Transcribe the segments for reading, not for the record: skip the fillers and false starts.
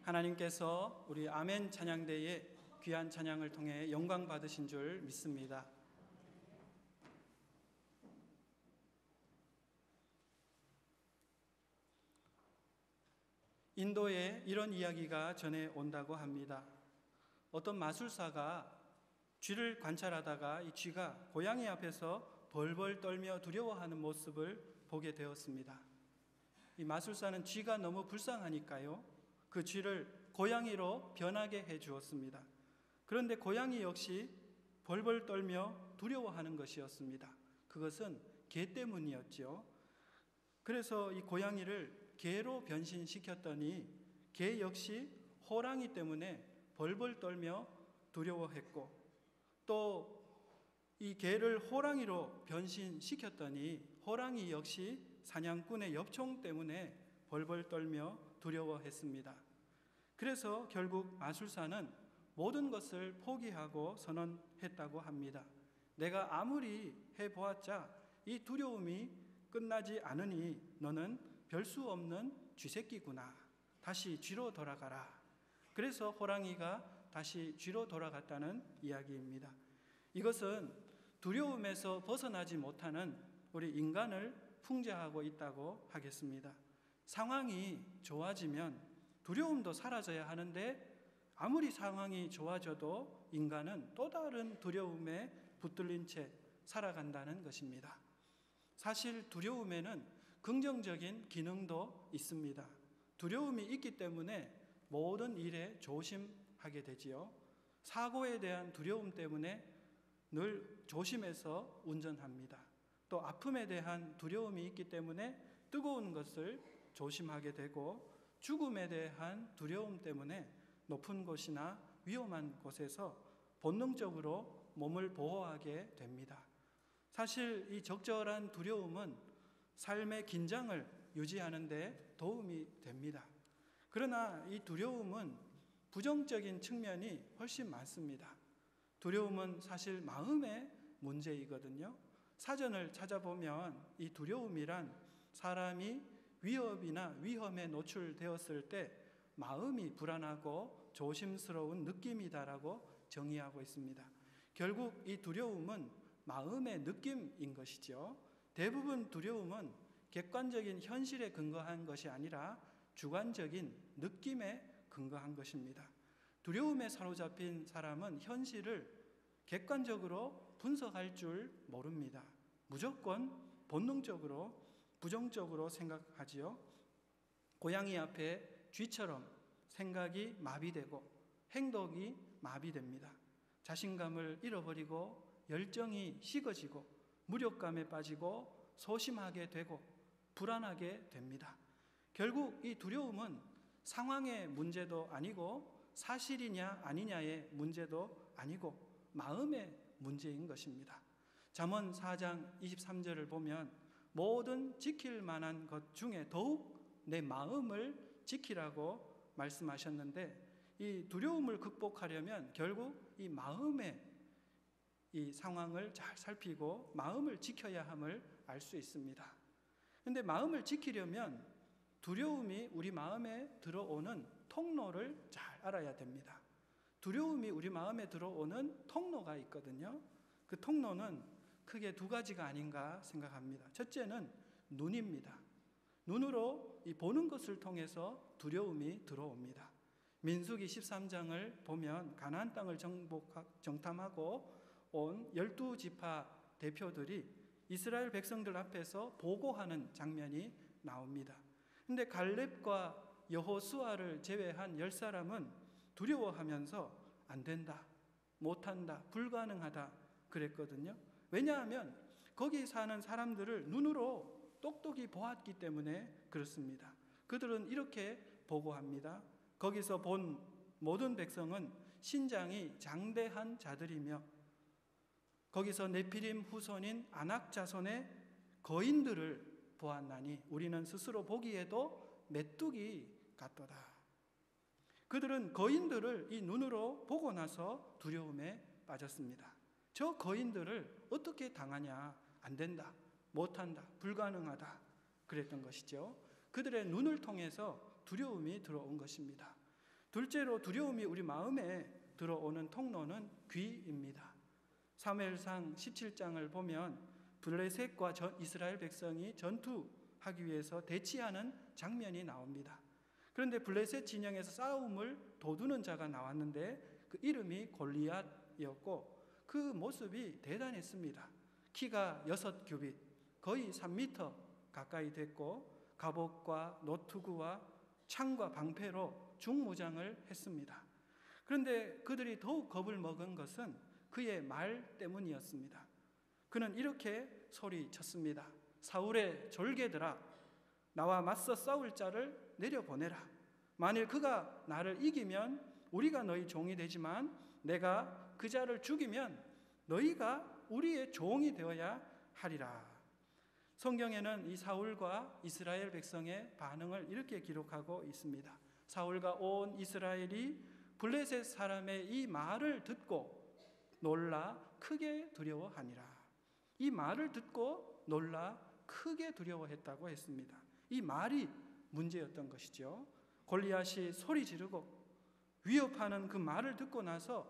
하나님께서 우리 아멘 찬양대의 귀한 찬양을 통해 영광 받으신 줄 믿습니다. 인도에 이런 이야기가 전해 온다고 합니다. 어떤 마술사가 쥐를 관찰하다가 이 쥐가 고양이 앞에서 벌벌 떨며 두려워하는 모습을 보게 되었습니다. 이 마술사는 쥐가 너무 불쌍하니까요, 그 쥐를 고양이로 변하게 해 주었습니다. 그런데 고양이 역시 벌벌 떨며 두려워하는 것이었습니다. 그것은 개 때문이었죠. 그래서 이 고양이를 개로 변신시켰더니 개 역시 호랑이 때문에 벌벌 떨며 두려워했고, 또 이 개를 호랑이로 변신시켰더니 호랑이 역시 사냥꾼의 엽총 때문에 벌벌 떨며 두려워했습니다. 그래서 결국 마술사는 모든 것을 포기하고 선언했다고 합니다. 내가 아무리 해보았자 이 두려움이 끝나지 않으니 너는 별 수 없는 쥐새끼구나. 다시 쥐로 돌아가라. 그래서 호랑이가 다시 쥐로 돌아갔다는 이야기입니다. 이것은 두려움에서 벗어나지 못하는 우리 인간을 풍자하고 있다고 하겠습니다. 상황이 좋아지면 두려움도 사라져야 하는데 아무리 상황이 좋아져도 인간은 또 다른 두려움에 붙들린 채 살아간다는 것입니다. 사실 두려움에는 긍정적인 기능도 있습니다. 두려움이 있기 때문에 모든 일에 조심하게 되지요. 사고에 대한 두려움 때문에 늘 조심해서 운전합니다. 또 아픔에 대한 두려움이 있기 때문에 뜨거운 것을 조심하게 되고, 죽음에 대한 두려움 때문에 높은 곳이나 위험한 곳에서 본능적으로 몸을 보호하게 됩니다. 사실 이 적절한 두려움은 삶의 긴장을 유지하는 데 도움이 됩니다. 그러나 이 두려움은 부정적인 측면이 훨씬 많습니다. 두려움은 사실 마음의 문제이거든요. 사전을 찾아보면 이 두려움이란 사람이 위협이나 위험에 노출되었을 때 마음이 불안하고 조심스러운 느낌이다라고 정의하고 있습니다. 결국 이 두려움은 마음의 느낌인 것이죠. 대부분 두려움은 객관적인 현실에 근거한 것이 아니라 주관적인 느낌에 근거한 것입니다. 두려움에 사로잡힌 사람은 현실을 객관적으로 분석할 줄 모릅니다. 무조건 본능적으로 부정적으로 생각하지요. 고양이 앞에 쥐처럼 생각이 마비되고 행동이 마비됩니다. 자신감을 잃어버리고 열정이 식어지고 무력감에 빠지고 소심하게 되고 불안하게 됩니다. 결국 이 두려움은 상황의 문제도 아니고 사실이냐 아니냐의 문제도 아니고 마음의 문제인 것입니다. 잠언 4장 23절을 보면 모든 지킬 만한 것 중에 더욱 내 마음을 지키라고 말씀하셨는데, 이 두려움을 극복하려면 결국 이 마음의 이 상황을 잘 살피고 마음을 지켜야 함을 알 수 있습니다. 그런데 마음을 지키려면 두려움이 우리 마음에 들어오는 통로를 잘 알아야 됩니다. 두려움이 우리 마음에 들어오는 통로가 있거든요. 그 통로는 크게 두 가지가 아닌가 생각합니다. 첫째는 눈입니다. 눈으로 이 보는 것을 통해서 두려움이 들어옵니다. 민수기 13장을 보면 가나안 땅을 정탐하고 온 12지파 대표들이 이스라엘 백성들 앞에서 보고하는 장면이 나옵니다. 그런데 갈렙과 여호수아를 제외한 10사람은 두려워하면서 안 된다, 못한다, 불가능하다 그랬거든요. 왜냐하면 거기 사는 사람들을 눈으로 똑똑히 보았기 때문에 그렇습니다. 그들은 이렇게 보고합니다. 거기서 본 모든 백성은 신장이 장대한 자들이며 거기서 네피림 후손인 아낙 자손의 거인들을 보았나니 우리는 스스로 보기에도 메뚜기 같도다. 그들은 거인들을 이 눈으로 보고 나서 두려움에 빠졌습니다. 저 거인들을 어떻게 당하냐, 안 된다, 못한다, 불가능하다 그랬던 것이죠. 그들의 눈을 통해서 두려움이 들어온 것입니다. 둘째로 두려움이 우리 마음에 들어오는 통로는 귀입니다. 사무엘상 17장을 보면 블레셋과 이스라엘 백성이 전투하기 위해서 대치하는 장면이 나옵니다. 그런데 블레셋 진영에서 싸움을 도두는 자가 나왔는데 그 이름이 골리앗이었고 그 모습이 대단했습니다. 키가 6규빗, 거의 3m 가까이 됐고 갑옷과 노투구와 창과 방패로 중무장을 했습니다. 그런데 그들이 더욱 겁을 먹은 것은 그의 말 때문이었습니다. 그는 이렇게 소리쳤습니다. 사울의 졸개들아, 나와 맞서 싸울 자를 내려보내라. 만일 그가 나를 이기면 우리가 너희 종이 되지만 내가 그 자를 죽이면 너희가 우리의 종이 되어야 하리라. 성경에는 이 사울과 이스라엘 백성의 반응을 이렇게 기록하고 있습니다. 사울과 온 이스라엘이 블레셋 사람의 이 말을 듣고 놀라 크게 두려워하니라. 이 말을 듣고 놀라 크게 두려워했다고 했습니다. 이 말이 문제였던 것이죠. 골리앗이 소리 지르고 위협하는 그 말을 듣고 나서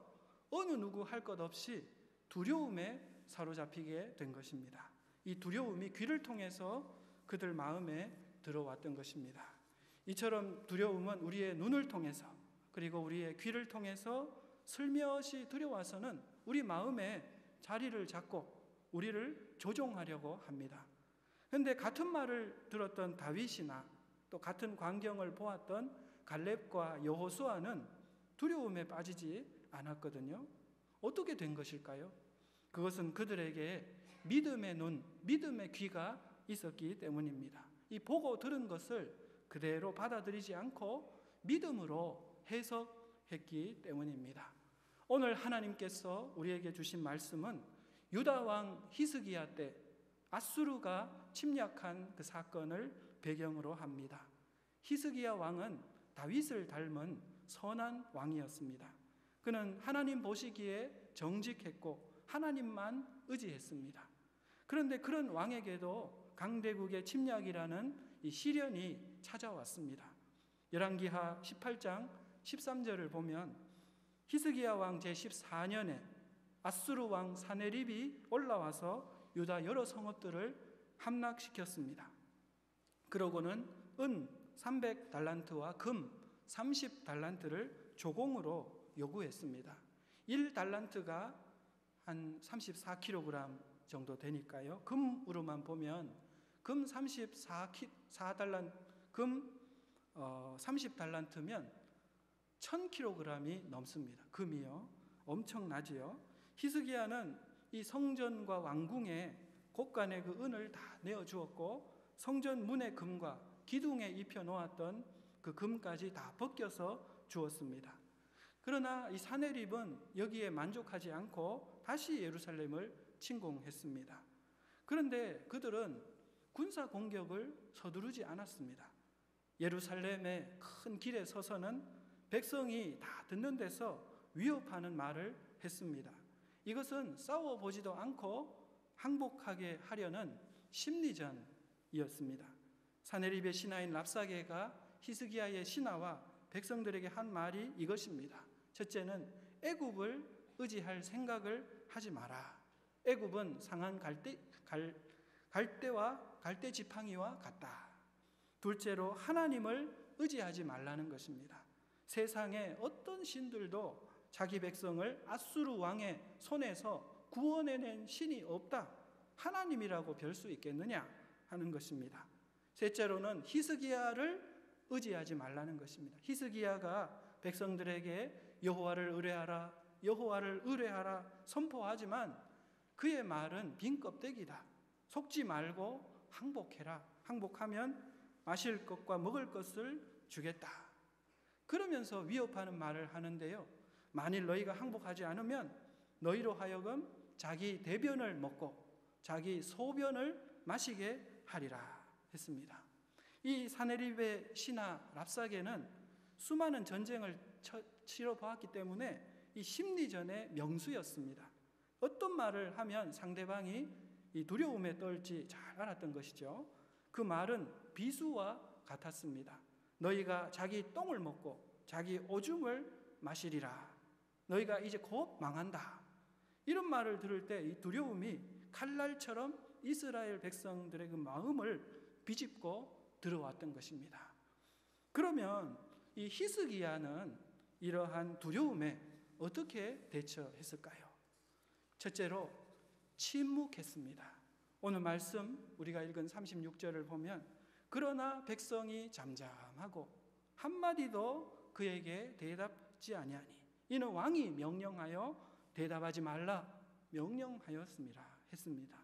어느 누구 할 것 없이 두려움에 사로잡히게 된 것입니다. 이 두려움이 귀를 통해서 그들 마음에 들어왔던 것입니다. 이처럼 두려움은 우리의 눈을 통해서 그리고 우리의 귀를 통해서 슬며시 들여와서는 우리 마음에 자리를 잡고 우리를 조종하려고 합니다. 그런데 같은 말을 들었던 다윗이나 또 같은 광경을 보았던 갈렙과 여호수아는 두려움에 빠지지 않았거든요. 어떻게 된 것일까요? 그것은 그들에게 믿음의 눈, 믿음의 귀가 있었기 때문입니다. 이 보고 들은 것을 그대로 받아들이지 않고 믿음으로 해석했기 때문입니다. 오늘 하나님께서 우리에게 주신 말씀은 유다 왕 히스기야 때 아수르가 침략한 그 사건을 배경으로 합니다. 히스기야 왕은 다윗을 닮은 선한 왕이었습니다. 그는 하나님 보시기에 정직했고 하나님만 의지했습니다. 그런데 그런 왕에게도 강대국의 침략이라는 이 시련이 찾아왔습니다. 열왕기하 18장 13절을 보면 히스기야 왕 제14년에 아수르 왕 사네립이 올라와서 유다 여러 성읍들을 함락시켰습니다. 그러고는 은 300달란트와 금 30달란트를 조공으로 요구했습니다. 1달란트가 한 34kg 정도 되니까요. 금으로만 보면 금 34달란트, 금 30달란트면 1000kg이 넘습니다. 금이요. 엄청나지요. 히스기야는 이 성전과 왕궁에 곳간에 그 은을 다 내어주었고 성전 문의 금과 기둥에 입혀놓았던 그 금까지 다 벗겨서 주었습니다. 그러나 이 사네립은 여기에 만족하지 않고 다시 예루살렘을 침공했습니다. 그런데 그들은 군사 공격을 서두르지 않았습니다. 예루살렘의 큰 길에 서서는 백성이 다 듣는 데서 위협하는 말을 했습니다. 이것은 싸워보지도 않고 항복하게 하려는 심리전이었습니다. 사네립의 신하인 랍사게가 히스기야의 신하와 백성들에게 한 말이 이것입니다. 첫째는 애굽을 의지할 생각을 하지 마라. 애굽은 상한 갈대 지팡이와 같다. 둘째로 하나님을 의지하지 말라는 것입니다. 세상에 어떤 신들도 자기 백성을 아수르 왕의 손에서 구원해낸 신이 없다. 하나님이라고 별 수 있겠느냐 하는 것입니다. 셋째로는 히스기야를 의지하지 말라는 것입니다. 히스기야가 백성들에게 여호와를 의뢰하라, 여호와를 의뢰하라 선포하지만 그의 말은 빈 껍데기다. 속지 말고 항복해라. 항복하면 마실 것과 먹을 것을 주겠다. 그러면서 위협하는 말을 하는데요. 만일 너희가 항복하지 않으면 너희로 하여금 자기 대변을 먹고 자기 소변을 마시게 하리라 했습니다. 이 사네립의 신하 랍사게는 수많은 전쟁을 치러보았기 때문에 이 심리전의 명수였습니다. 어떤 말을 하면 상대방이 이 두려움에 떨지 잘 알았던 것이죠. 그 말은 비수와 같았습니다. 너희가 자기 똥을 먹고 자기 오줌을 마시리라. 너희가 이제 곧 망한다. 이런 말을 들을 때 이 두려움이 칼날처럼 이스라엘 백성들의 그 마음을 비집고 들어왔던 것입니다. 그러면 이 히스기야는 이러한 두려움에 어떻게 대처했을까요? 첫째로 침묵했습니다. 오늘 말씀 우리가 읽은 36절을 보면 그러나 백성이 잠잠하고 한마디도 그에게 대답지 아니하니 이는 왕이 명령하여 대답하지 말라 했습니다.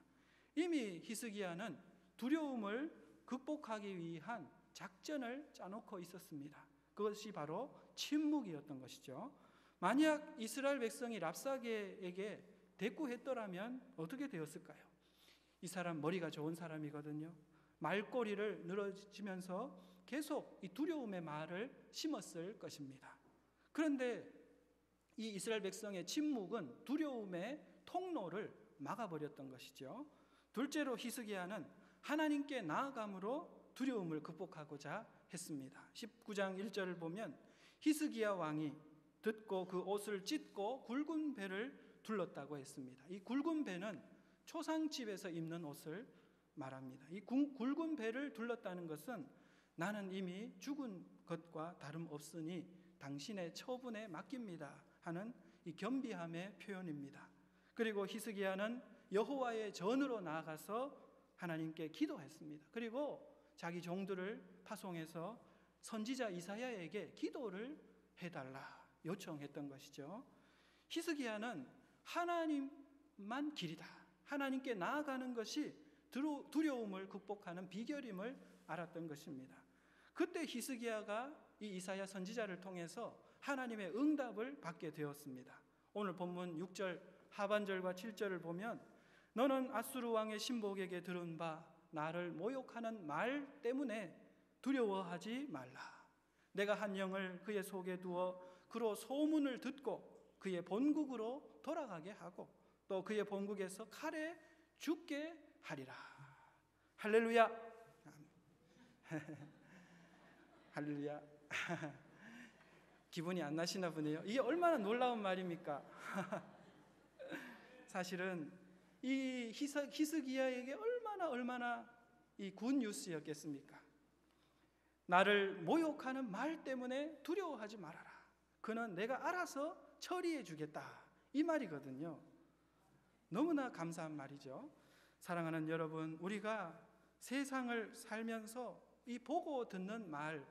이미 히스기야는 두려움을 극복하기 위한 작전을 짜놓고 있었습니다. 그것이 바로 침묵이었던 것이죠. 만약 이스라엘 백성이 랍사게에게 대꾸했더라면 어떻게 되었을까요? 이 사람 머리가 좋은 사람이거든요. 말꼬리를 늘어지면서 계속 이 두려움의 말을 심었을 것입니다. 그런데 이 이스라엘 백성의 침묵은 두려움의 통로를 막아버렸던 것이죠. 둘째로 히스기야는 하나님께 나아감으로 두려움을 극복하고자 했습니다. 19장 1절을 보면 히스기야 왕이 듣고 그 옷을 찢고 굵은 배를 둘렀다고 했습니다. 이 굵은 배는 초상집에서 입는 옷을 말합니다. 이 굵은 배를 둘렀다는 것은 나는 이미 죽은 것과 다름없으니 당신의 처분에 맡깁니다 하는 이 겸비함의 표현입니다. 그리고 히스기야는 여호와의 전으로 나아가서 하나님께 기도했습니다. 그리고 자기 종들을 파송해서 선지자 이사야에게 기도를 해달라 요청했던 것이죠. 히스기야는 하나님만 길이다, 하나님께 나아가는 것이 두려움을 극복하는 비결임을 알았던 것입니다. 그때 히스기야가 이 이사야 선지자를 통해서 하나님의 응답을 받게 되었습니다. 오늘 본문 6절 하반절과 7절을 보면 너는 아수르 왕의 신복에게 들은 바 나를 모욕하는 말 때문에 두려워하지 말라. 내가 한 영을 그의 속에 두어 그로 소문을 듣고 그의 본국으로 돌아가게 하고 또 그의 본국에서 칼에 죽게 하리라. 할렐루야. 할렐루야. 기분이 안 나시나 보네요. 이게 얼마나 놀라운 말입니까? 사실은 이 히스기야에게 얼마나 이 굿 뉴스였겠습니까? 나를 모욕하는 말 때문에 두려워하지 말아라. 그는 내가 알아서 처리해 주겠다. 이 말이거든요. 너무나 감사한 말이죠. 사랑하는 여러분, 우리가 세상을 살면서 이 보고 듣는 말을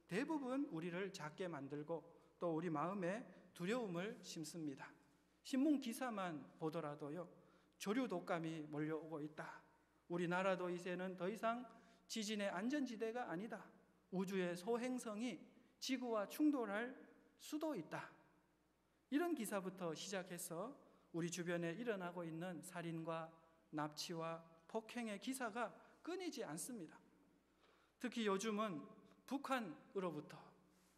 대부분 우리를 작게 만들고 또 우리 마음에 두려움을 심습니다. 신문 기사만 보더라도요, 조류 독감이 몰려오고 있다. 우리나라도 이제는 더 이상 지진의 안전지대가 아니다. 우주의 소행성이 지구와 충돌할 수도 있다. 이런 기사부터 시작해서 우리 주변에 일어나고 있는 살인과 납치와 폭행의 기사가 끊이지 않습니다. 특히 요즘은 북한으로부터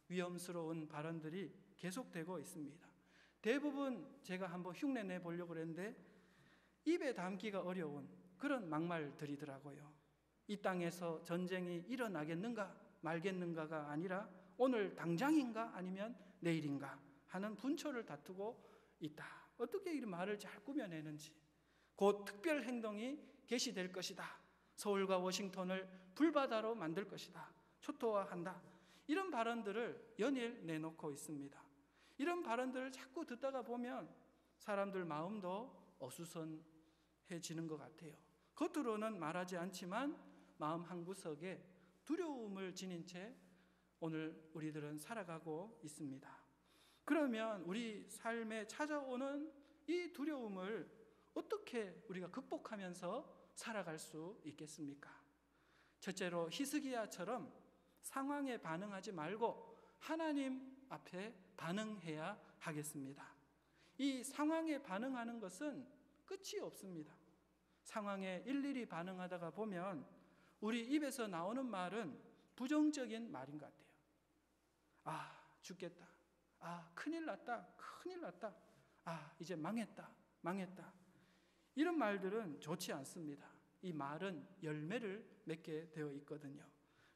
위험스러운 발언들이 계속되고 있습니다. 대부분 제가 한번 흉내내 보려고 그랬는데 입에 담기가 어려운 그런 막말들이더라고요. 이 땅에서 전쟁이 일어나겠는가 말겠는가가 아니라 오늘 당장인가 아니면 내일인가 하는 분초를 다투고 있다. 어떻게 이 말을 잘 꾸며내는지. 곧 특별 행동이 개시될 것이다. 서울과 워싱턴을 불바다로 만들 것이다. 초토화한다. 이런 발언들을 연일 내놓고 있습니다. 이런 발언들을 자꾸 듣다가 보면 사람들 마음도 어수선해지는 것 같아요. 겉으로는 말하지 않지만 마음 한구석에 두려움을 지닌 채 오늘 우리들은 살아가고 있습니다. 그러면 우리 삶에 찾아오는 이 두려움을 어떻게 우리가 극복하면서 살아갈 수 있겠습니까? 첫째로 히스기야처럼 상황에 반응하지 말고 하나님 앞에 반응해야 하겠습니다. 이 상황에 반응하는 것은 끝이 없습니다. 상황에 일일이 반응하다가 보면 우리 입에서 나오는 말은 부정적인 말인 것 같아요. 아, 죽겠다. 아, 큰일 났다. 큰일 났다. 아, 이제 망했다. 이런 말들은 좋지 않습니다. 이 말은 열매를 맺게 되어 있거든요.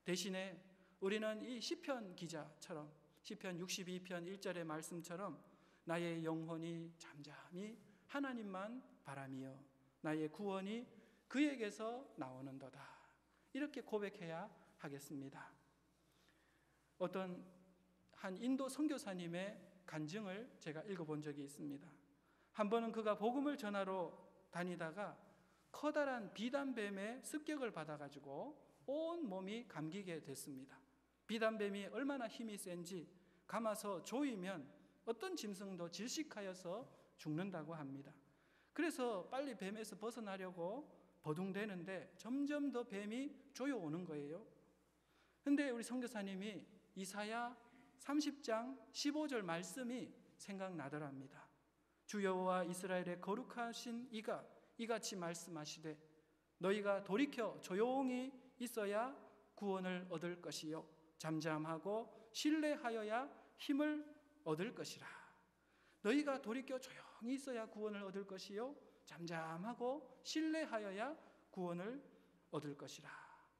대신에 우리는 이 시편 기자처럼 시편 62편 1절의 말씀처럼 나의 영혼이 잠잠히 하나님만 바라며 나의 구원이 그에게서 나오는도다. 이렇게 고백해야 하겠습니다. 어떤 한 인도 선교사님의 간증을 제가 읽어본 적이 있습니다. 한 번은 그가 복음을 전하러 다니다가 커다란 비단뱀의 습격을 받아가지고 온 몸이 감기게 됐습니다. 비단뱀이 얼마나 힘이 센지 감아서 조이면 어떤 짐승도 질식하여서 죽는다고 합니다. 그래서 빨리 뱀에서 벗어나려고 버둥대는데 점점 더 뱀이 조여오는 거예요. 근데 우리 선교사님이 이사야 30장 15절 말씀이 생각나더랍니다. 주 여호와 이스라엘의 거룩하신 이가 이같이 말씀하시되 너희가 돌이켜 조용히 있어야 구원을 얻을 것이요 잠잠하고 신뢰하여야 힘을 얻을 것이라. 너희가 돌이켜 조용히 있어야 구원을 얻을 것이요 잠잠하고 신뢰하여야 구원을 얻을 것이라.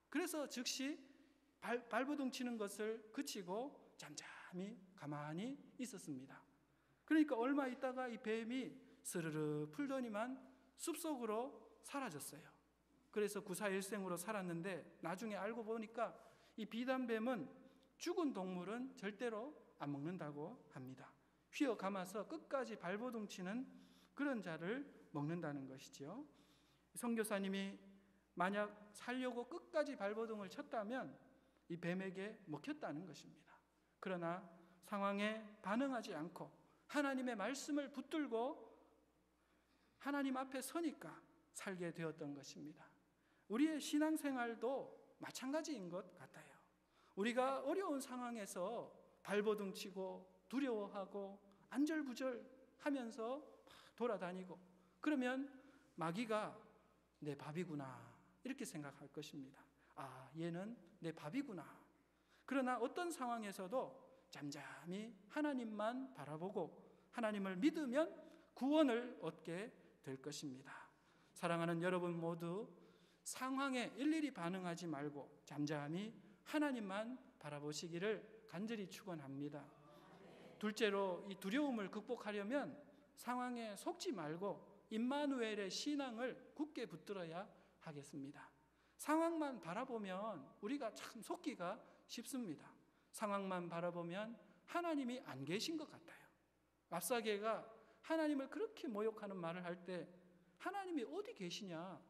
그래서 즉시 발버둥 치는 것을 그치고 잠잠히 가만히 있었습니다. 그러니까 얼마 있다가 이 뱀이 스르르 풀더니만 숲속으로 사라졌어요. 그래서 구사일생으로 살았는데 나중에 알고 보니까 이 비단뱀은 죽은 동물은 절대로 안 먹는다고 합니다. 휘어 감아서 끝까지 발버둥 치는 그런 자를 먹는다는 것이죠. 선교사님이 만약 살려고 끝까지 발버둥을 쳤다면 이 뱀에게 먹혔다는 것입니다. 그러나 상황에 반응하지 않고 하나님의 말씀을 붙들고 하나님 앞에 서니까 살게 되었던 것입니다. 우리의 신앙생활도 마찬가지인 것 같아요. 우리가 어려운 상황에서 발버둥 치고 두려워하고 안절부절하면서 돌아다니고 그러면 마귀가 내 밥이구나 이렇게 생각할 것입니다. 아, 얘는 내 밥이구나. 그러나 어떤 상황에서도 잠잠히 하나님만 바라보고 하나님을 믿으면 구원을 얻게 될 것입니다. 사랑하는 여러분 모두 상황에 일일이 반응하지 말고 잠잠히 하나님만 바라보시기를 간절히 축원합니다. 둘째로 이 두려움을 극복하려면 상황에 속지 말고 임마누엘의 신앙을 굳게 붙들어야 하겠습니다. 상황만 바라보면 우리가 참 속기가 쉽습니다. 상황만 바라보면 하나님이 안 계신 것 같아요. 랍사게가 하나님을 그렇게 모욕하는 말을 할 때 하나님이 어디 계시냐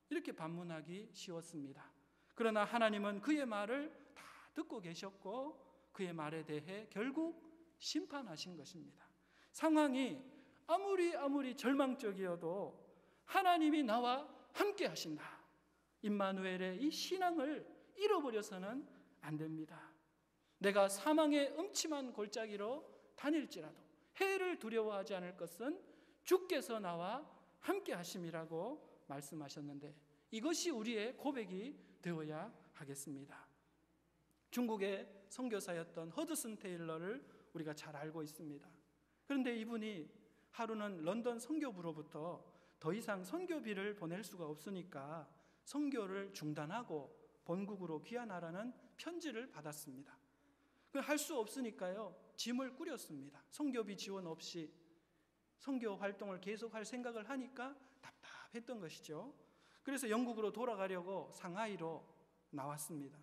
이렇게 반문하기 쉬웠습니다. 그러나 하나님은 그의 말을 다 듣고 계셨고 그의 말에 대해 결국 심판하신 것입니다. 상황이 아무리 절망적이어도 하나님이 나와 함께 하신다. 임마누엘의 이 신앙을 잃어버려서는 안 됩니다. 내가 사망의 음침한 골짜기로 다닐지라도 해를 두려워하지 않을 것은 주께서 나와 함께 하심이라고 말씀하셨는데 이것이 우리의 고백이 되어야 하겠습니다. 중국의 선교사였던 허드슨 테일러를 우리가 잘 알고 있습니다. 그런데 이분이 하루는 런던 선교부로부터 더 이상 선교비를 보낼 수가 없으니까 선교를 중단하고 본국으로 귀환하라는 편지를 받았습니다. 할 수 없으니까요 짐을 꾸렸습니다. 선교비 지원 없이 선교 활동을 계속할 생각을 하니까 답답했던 것이죠. 그래서 영국으로 돌아가려고 상하이로 나왔습니다.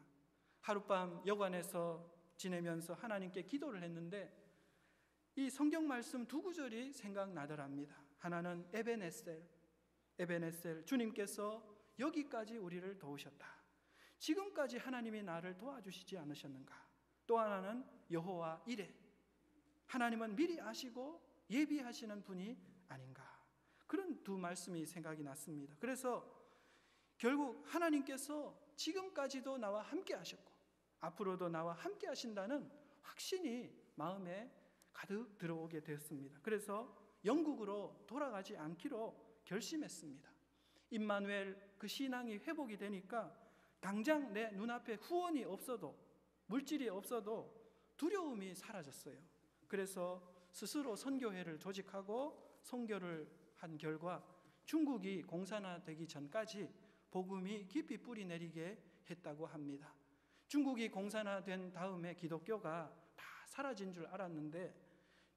하룻밤 여관에서 지내면서 하나님께 기도를 했는데 이 성경 말씀 두 구절이 생각나더랍니다. 하나는 에베네셀 주님께서 여기까지 우리를 도우셨다. 지금까지 하나님이 나를 도와주시지 않으셨는가? 또 하나는 여호와 이레 하나님은 미리 아시고 예비하시는 분이 아닌가? 그런 두 말씀이 생각이 났습니다. 그래서 결국 하나님께서 지금까지도 나와 함께 하셨고 앞으로도 나와 함께 하신다는 확신이 마음에 가득 들어오게 되었습니다. 그래서 영국으로 돌아가지 않기로 결심했습니다. 임마누엘 그 신앙이 회복이 되니까 당장 내 눈앞에 후원이 없어도 물질이 없어도 두려움이 사라졌어요. 그래서 스스로 선교회를 조직하고 선교를 한 결과 중국이 공산화되기 전까지 복음이 깊이 뿌리 내리게 했다고 합니다. 중국이 공산화된 다음에 기독교가 다 사라진 줄 알았는데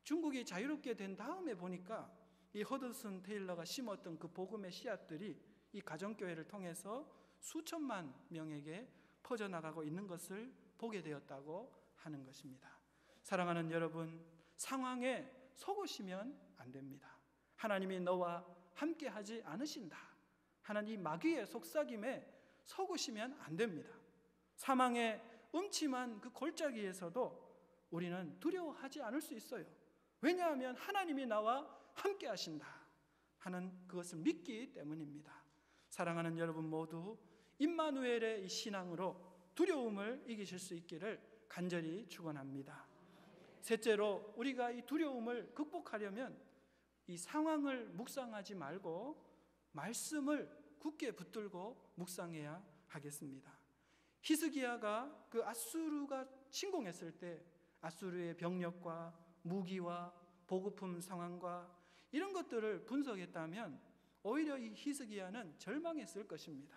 중국이 자유롭게 된 다음에 보니까 이 허드슨 테일러가 심었던 그 복음의 씨앗들이 이 가정교회를 통해서 수천만 명에게 퍼져나가고 있는 것을 보게 되었다고 하는 것입니다. 사랑하는 여러분, 상황에 속으시면 안 됩니다. 하나님이 너와 함께 하지 않으신다 하는 이 마귀의 속삭임에 속으시면 안 됩니다. 사망의 음침한 그 골짜기에서도 우리는 두려워하지 않을 수 있어요. 왜냐하면 하나님이 나와 함께 하신다 하는 그것을 믿기 때문입니다. 사랑하는 여러분 모두 임마누엘의 이 신앙으로 두려움을 이기실 수 있기를 간절히 축원합니다. 셋째로, 우리가 이 두려움을 극복하려면 이 상황을 묵상하지 말고 말씀을 굳게 붙들고 묵상해야 하겠습니다. 히스기야가 그 아수르가 침공했을 때 아수르의 병력과 무기와 보급품 상황과 이런 것들을 분석했다면 오히려 이 히스기야는 절망했을 것입니다.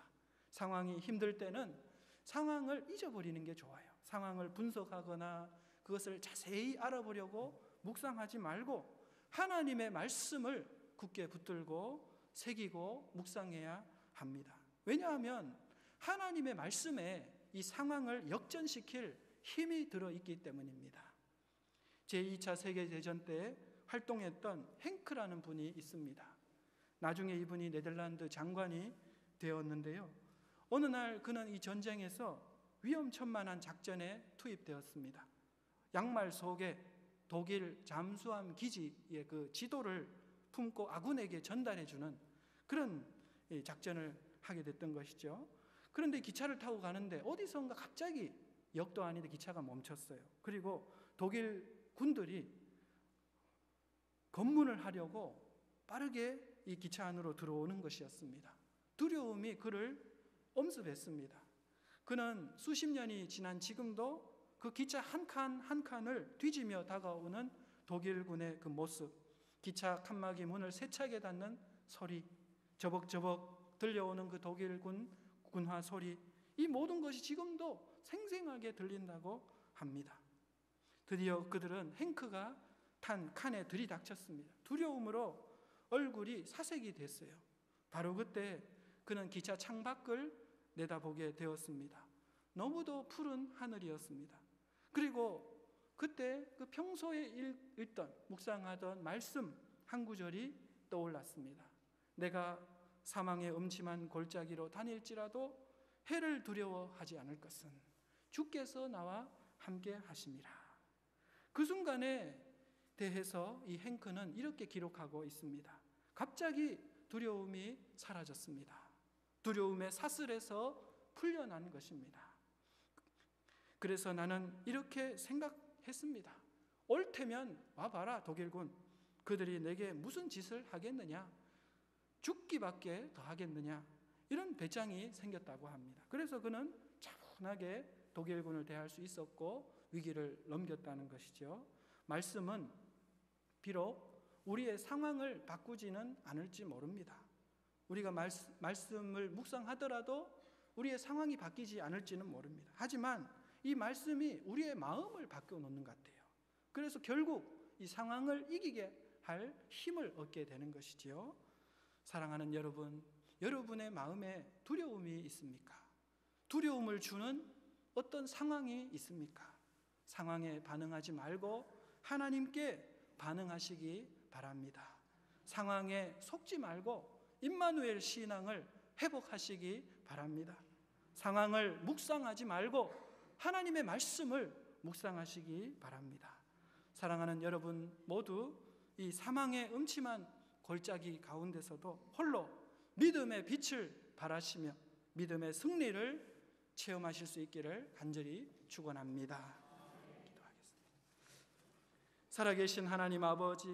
상황이 힘들 때는 상황을 잊어버리는 게 좋아요. 상황을 분석하거나 그것을 자세히 알아보려고 묵상하지 말고 하나님의 말씀을 굳게 붙들고 새기고 묵상해야 합니다. 왜냐하면 하나님의 말씀에 이 상황을 역전시킬 힘이 들어있기 때문입니다. 제2차 세계대전 때 활동했던 행크라는 분이 있습니다. 나중에 이분이 네덜란드 장관이 되었는데요. 어느 날 그는 이 전쟁에서 위험천만한 작전에 투입되었습니다. 양말 속에 독일 잠수함 기지의 그 지도를 품고 아군에게 전달해주는 그런 작전을 하게 됐던 것이죠. 그런데 기차를 타고 가는데 어디선가 갑자기 역도 아닌데 기차가 멈췄어요. 그리고 독일 군들이 검문을 하려고 빠르게 이 기차 안으로 들어오는 것이었습니다. 두려움이 그를 엄습했습니다. 그는 수십 년이 지난 지금도 그 기차 한 칸 한 칸을 뒤지며 다가오는 독일군의 그 모습, 기차 칸막이 문을 세차게 닫는 소리, 저벅저벅 들려오는 그 독일군 군화 소리, 이 모든 것이 지금도 생생하게 들린다고 합니다. 드디어 그들은 행크가 탄 칸에 들이닥쳤습니다. 두려움으로 얼굴이 사색이 됐어요. 바로 그때 그는 기차 창밖을 내다보게 되었습니다. 너무도 푸른 하늘이었습니다. 그리고 그때 그 평소에 읽던 묵상하던 말씀 한 구절이 떠올랐습니다. 내가 사망의 음침한 골짜기로 다닐지라도 해를 두려워하지 않을 것은 주께서 나와 함께 하심이라. 그 순간에 대해서 이 행크는 이렇게 기록하고 있습니다. 갑자기 두려움이 사라졌습니다. 두려움의 사슬에서 풀려난 것입니다. 그래서 나는 이렇게 생각했습니다. 올 테면 와봐라 독일군. 그들이 내게 무슨 짓을 하겠느냐. 죽기밖에 더 하겠느냐. 이런 배짱이 생겼다고 합니다. 그래서 그는 차분하게 독일군을 대할 수 있었고 위기를 넘겼다는 것이죠. 말씀은 비록 우리의 상황을 바꾸지는 않을지 모릅니다. 우리가 말씀을 묵상하더라도 우리의 상황이 바뀌지 않을지는 모릅니다. 하지만 이 말씀이 우리의 마음을 바꿔놓는 것 같아요. 그래서 결국 이 상황을 이기게 할 힘을 얻게 되는 것이지요. 사랑하는 여러분, 여러분의 마음에 두려움이 있습니까? 두려움을 주는 어떤 상황이 있습니까? 상황에 반응하지 말고 하나님께 반응하시기 바랍니다. 상황에 속지 말고 임마누엘 신앙을 회복하시기 바랍니다. 상황을 묵상하지 말고 하나님의 말씀을 묵상하시기 바랍니다. 사랑하는 여러분 모두 이 사망의 음침한 골짜기 가운데서도 홀로 믿음의 빛을 발하시며 믿음의 승리를 체험하실 수 있기를 간절히 축원합니다. 기도하겠습니다. 살아계신 하나님 아버지,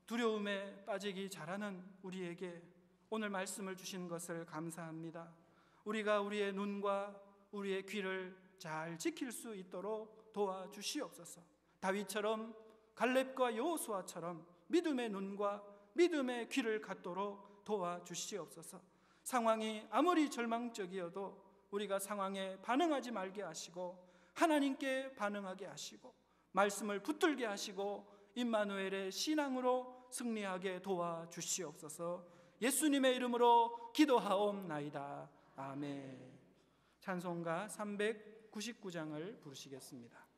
두려움에 빠지기 잘하는 우리에게 오늘 말씀을 주신 것을 감사합니다. 우리가 우리의 눈과 우리의 귀를 잘 지킬 수 있도록 도와주시옵소서. 다윗처럼 갈렙과 여호수아처럼 믿음의 눈과 믿음의 귀를 갖도록 도와주시옵소서. 상황이 아무리 절망적이어도 우리가 상황에 반응하지 말게 하시고 하나님께 반응하게 하시고 말씀을 붙들게 하시고 임마누엘의 신앙으로 승리하게 도와주시옵소서. 예수님의 이름으로 기도하옵나이다. 아멘. 찬송가 399장을 부르시겠습니다.